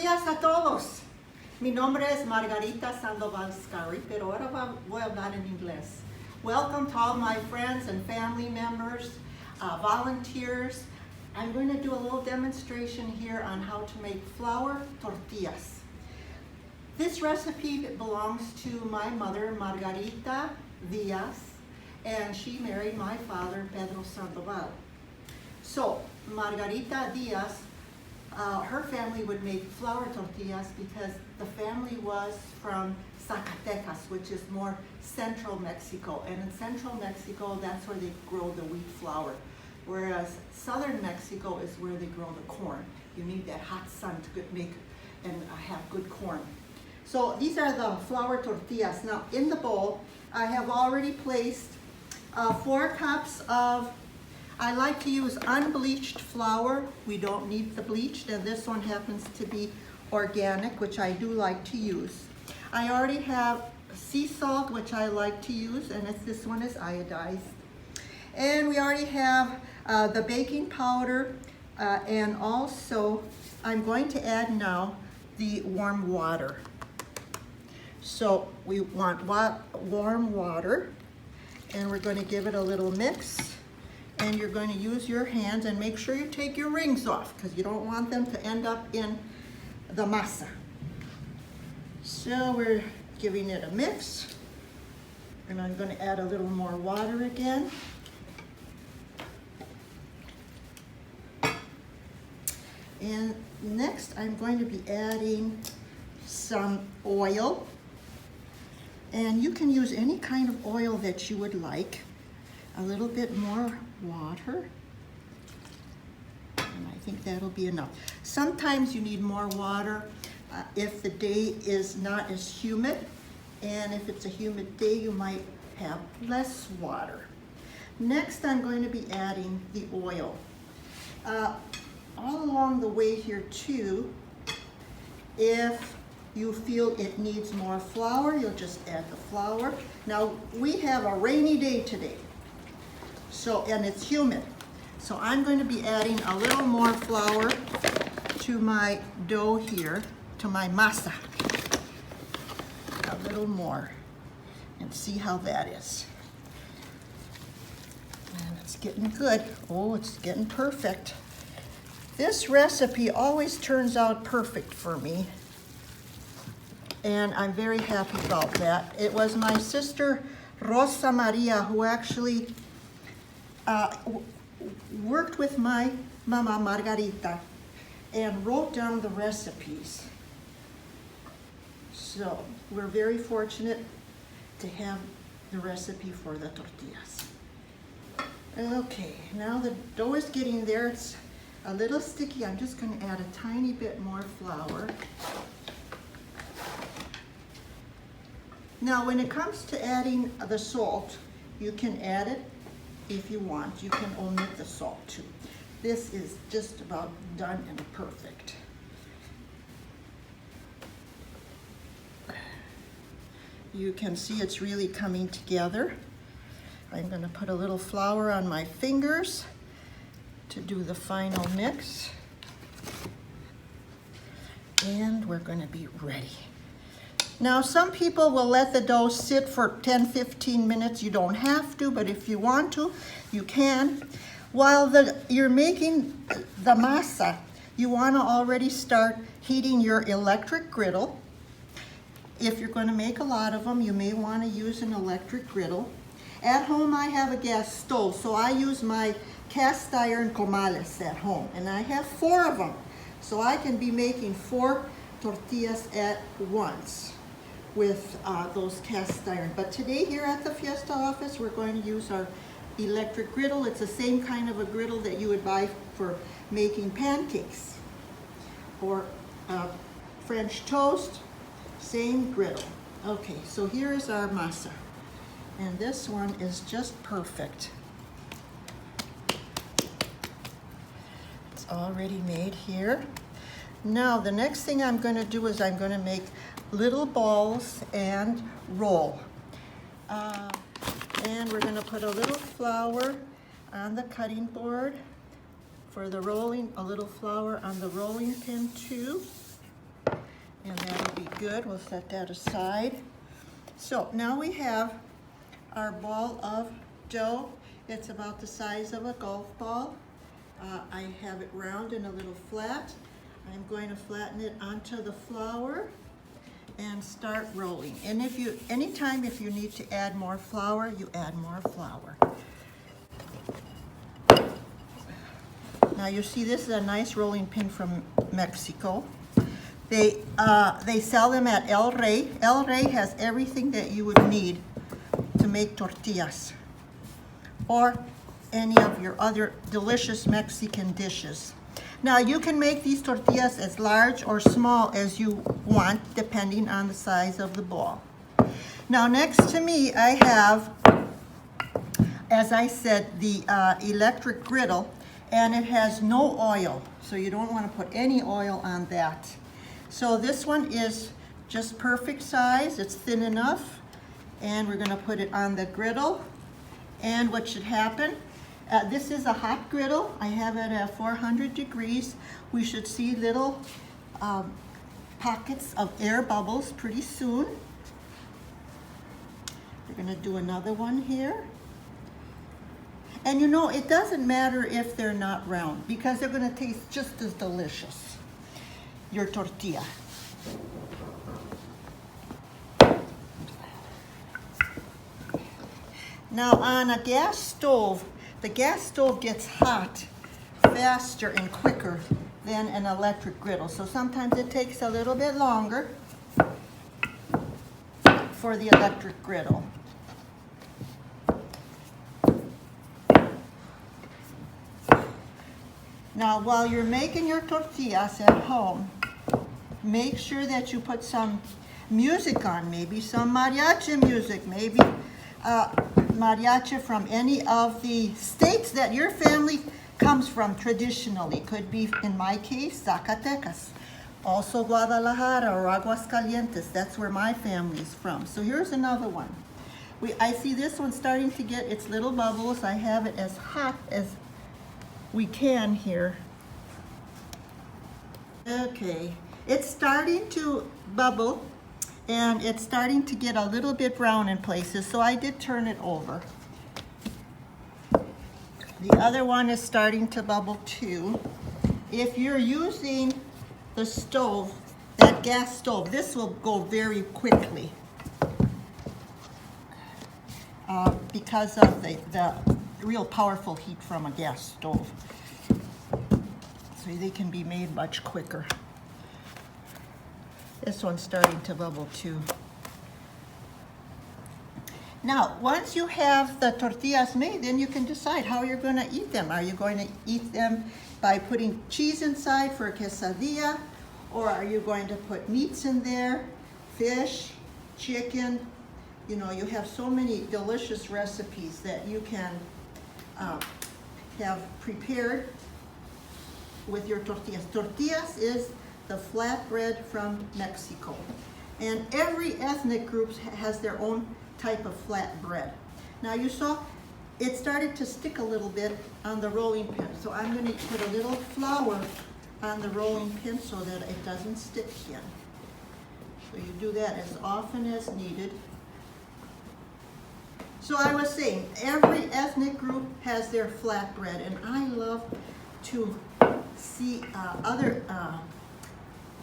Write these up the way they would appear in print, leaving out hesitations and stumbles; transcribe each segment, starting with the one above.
días a todos. Mi nombre es Margarita Sandoval Skare, pero ahora voy a hablar en inglés. Welcome to all my friends and family members, volunteers. I'm going to do a little demonstration here on how to make flour tortillas. This recipe belongs to my mother, Margarita Diaz, and she married my father, Pedro Sandoval. So, Margarita Diaz, her family would make flour tortillas because the family was from Zacatecas, which is more central Mexico. And in central Mexico, that's where they grow the wheat flour. Whereas southern Mexico is where they grow the corn. You need that hot sun to make and have good corn. So these are the flour tortillas. Now in the bowl, I have already placed 4 cups of, I like to use unbleached flour. We don't need the bleached, and this one happens to be organic, which I do like to use. I already have sea salt, which I like to use, and this one is iodized. And we already have the baking powder, and also I'm going to add now the warm water. So we want warm water, and we're going to give it a little mix. And you're going to use your hands and make sure you take your rings off because you don't want them to end up in the masa. So we're giving it a mix, and I'm going to add a little more water again. And next I'm going to be adding some oil, and you can use any kind of oil that you would like. A little bit more water, and I think that'll be enough. Sometimes you need more water if the day is not as humid, and if it's a humid day you might have less water. Next I'm going to be adding the oil. All along the way here too, if you feel it needs more flour, you'll just add the flour. Now we have a rainy day today. So, and it's humid. So I'm going to be adding a little more flour to my dough here, to my masa. A little more, and see how that is. And it's getting good. Oh, it's getting perfect. This recipe always turns out perfect for me, and I'm very happy about that. It was my sister Rosa Maria who actually worked with my mama Margarita and wrote down the recipes. So we're very fortunate to have the recipe for the tortillas. Okay, now the dough is getting there. It's a little sticky. I'm just going to add a tiny bit more flour. Now when it comes to adding the salt, you can add it if you want. You can omit the salt too. This is just about done and perfect. You can see it's really coming together. I'm going to put a little flour on my fingers to do the final mix. And we're going to be ready. Now, some people will let the dough sit for 10-15 minutes. You don't have to, but if you want to, you can. While you're making the masa, you want to already start heating your electric griddle. If you're going to make a lot of them, you may want to use an electric griddle. At home, I have a gas stove, so I use my cast iron comales at home, and I have 4 of them. So I can be making 4 tortillas at once with those cast iron. But today here at the Fiesta office, we're going to use our electric griddle. It's the same kind of a griddle that you would buy for making pancakes or French toast, same griddle. Okay, so here is our masa, and this one is just perfect. It's already made here. Now the next thing I'm going to do is I'm going to make little balls and roll. And we're going to put a little flour on the cutting board for the rolling, a little flour on the rolling pin too. And that'll be good. We'll set that aside. So now we have our ball of dough. It's about the size of a golf ball. I have it round and a little flat. I'm going to flatten it onto the flour and start rolling. And anytime if you need to add more flour, you add more flour. Now you see this is a nice rolling pin from Mexico. They sell them at El Rey. El Rey has everything that you would need to make tortillas or any of your other delicious Mexican dishes. Now you can make these tortillas as large or small as you want, depending on the size of the ball. Now next to me I have, as I said, the electric griddle, and it has no oil, so you don't want to put any oil on that. So this one is just perfect size, it's thin enough, and we're gonna put it on the griddle. And what should happen, this is a hot griddle. I have it at 400 degrees. We should see little pockets of air bubbles pretty soon. We're gonna do another one here. And you know, it doesn't matter if they're not round because they're gonna taste just as delicious. Your tortilla. Now on a gas stove, the gas stove gets hot faster and quicker than an electric griddle. So sometimes it takes a little bit longer for the electric griddle. Now while you're making your tortillas at home, make sure that you put some music on, maybe some mariachi music, maybe mariachi from any of the states that your family comes from traditionally. Could be, in my case, Zacatecas. Also Guadalajara or Aguascalientes. That's where my family's from. So here's another one. I see this one starting to get its little bubbles. I have it as hot as we can here. Okay, it's starting to bubble and it's starting to get a little bit brown in places, so I did turn it over. The other one is starting to bubble too. If you're using the stove, that gas stove, this will go very quickly because of the real powerful heat from a gas stove. So they can be made much quicker. This one's starting to bubble too. Now, once you have the tortillas made, then you can decide how you're going to eat them. Are you going to eat them by putting cheese inside for a quesadilla? Or are you going to put meats in there, fish, chicken? You know, you have so many delicious recipes that you can have prepared with your tortillas. Tortillas is the flatbread from Mexico. And every ethnic group has their own type of flatbread. Now you saw it started to stick a little bit on the rolling pin. So I'm going to put a little flour on the rolling pin so that it doesn't stick again. So you do that as often as needed. So I was saying, every ethnic group has their flatbread, and I love to see other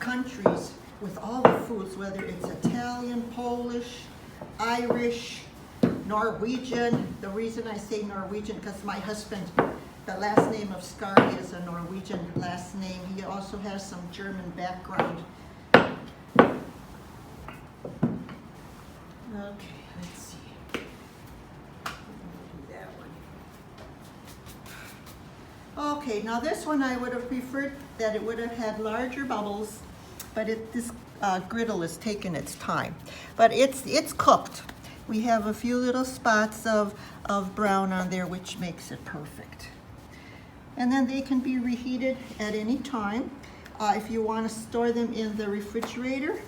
countries with all the foods, whether it's Italian, Polish, Irish, Norwegian. The reason I say Norwegian, because my husband, the last name of Skare is a Norwegian last name. He also has some German background. Okay, let's see. Do that one. Okay, now this one I would have preferred that it would have had larger bubbles, but this griddle is taking its time. But it's cooked. We have a few little spots of brown on there, which makes it perfect. And then they can be reheated at any time. If you want to store them in the refrigerator,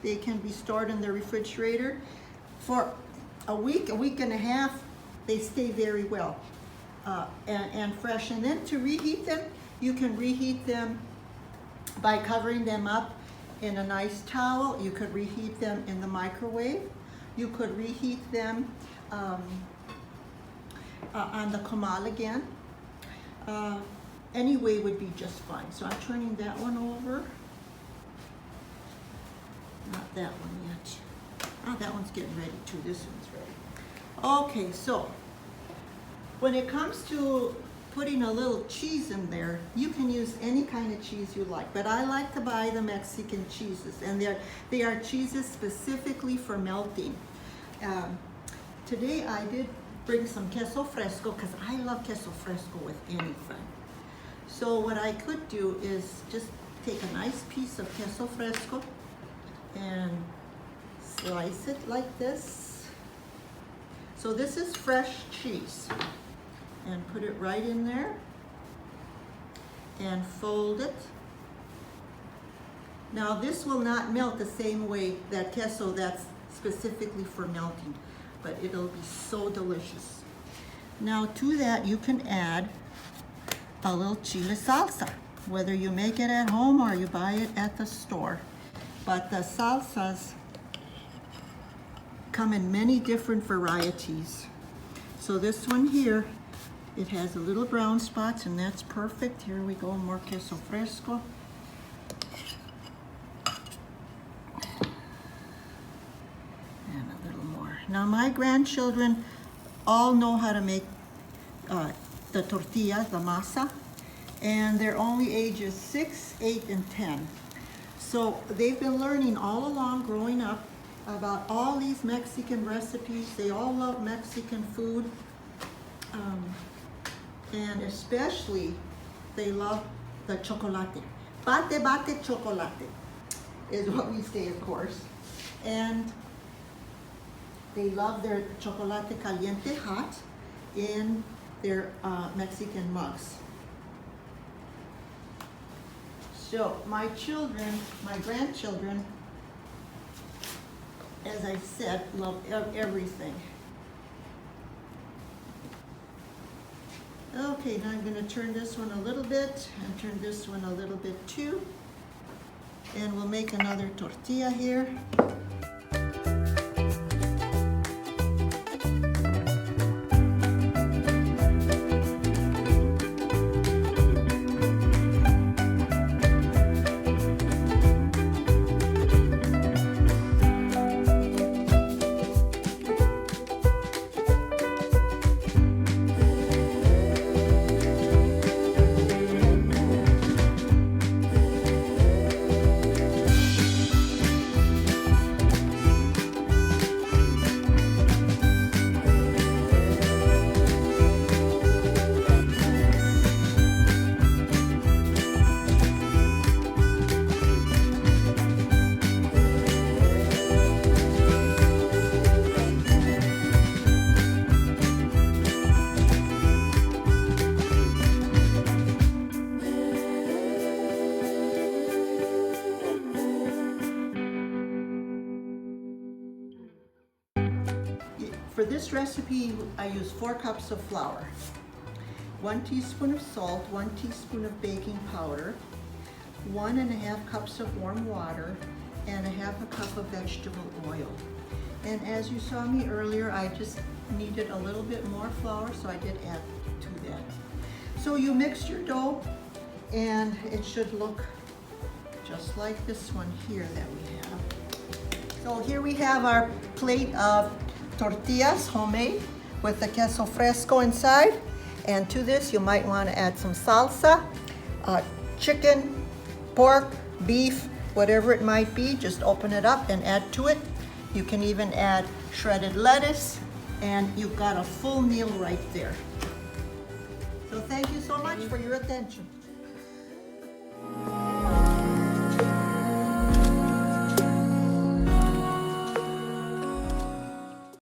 they can be stored in the refrigerator for a week and a half. They stay very well and fresh. And then to reheat them, you can reheat them by covering them up in a nice towel. You could reheat them in the microwave. You could reheat them on the comal again. Any way would be just fine. So I'm turning that one over. Not that one yet. Oh, that one's getting ready too. This one's ready. Okay, so when it comes to putting a little cheese in there, you can use any kind of cheese you like, but I like to buy the Mexican cheeses, and they are cheeses specifically for melting. Today I did bring some queso fresco because I love queso fresco with anything. So what I could do is just take a nice piece of queso fresco and slice it like this. So this is fresh cheese. And put it right in there and fold it. Now this will not melt the same way that queso that's specifically for melting, but it'll be so delicious. Now to that you can add a little chile salsa, whether you make it at home or you buy it at the store. But the salsas come in many different varieties. So this one here, it has a little brown spots, and that's perfect. Here we go, more queso fresco. And a little more. Now my grandchildren all know how to make the tortillas, the masa, and they're only ages 6, 8, and 10. So they've been learning all along growing up about all these Mexican recipes. They all love Mexican food. And especially, they love the chocolate. Bate chocolate is what we say, of course. And they love their chocolate caliente hot in their Mexican mugs. So my children, my grandchildren, as I said, love everything. Okay, now I'm going to turn this one a little bit and turn this one a little bit too. And we'll make another tortilla here. For this recipe, I use 4 cups of flour, 1 teaspoon of salt, 1 teaspoon of baking powder, 1.5 cups of warm water, and 1/2 cup of vegetable oil. And as you saw me earlier, I just needed a little bit more flour, so I did add to that. So you mix your dough, and it should look just like this one here that we have. So here we have our plate of tortillas, homemade, with the queso fresco inside. And to this, you might want to add some salsa, chicken, pork, beef, whatever it might be. Just open it up and add to it. You can even add shredded lettuce, and you've got a full meal right there. So thank you so much for your attention.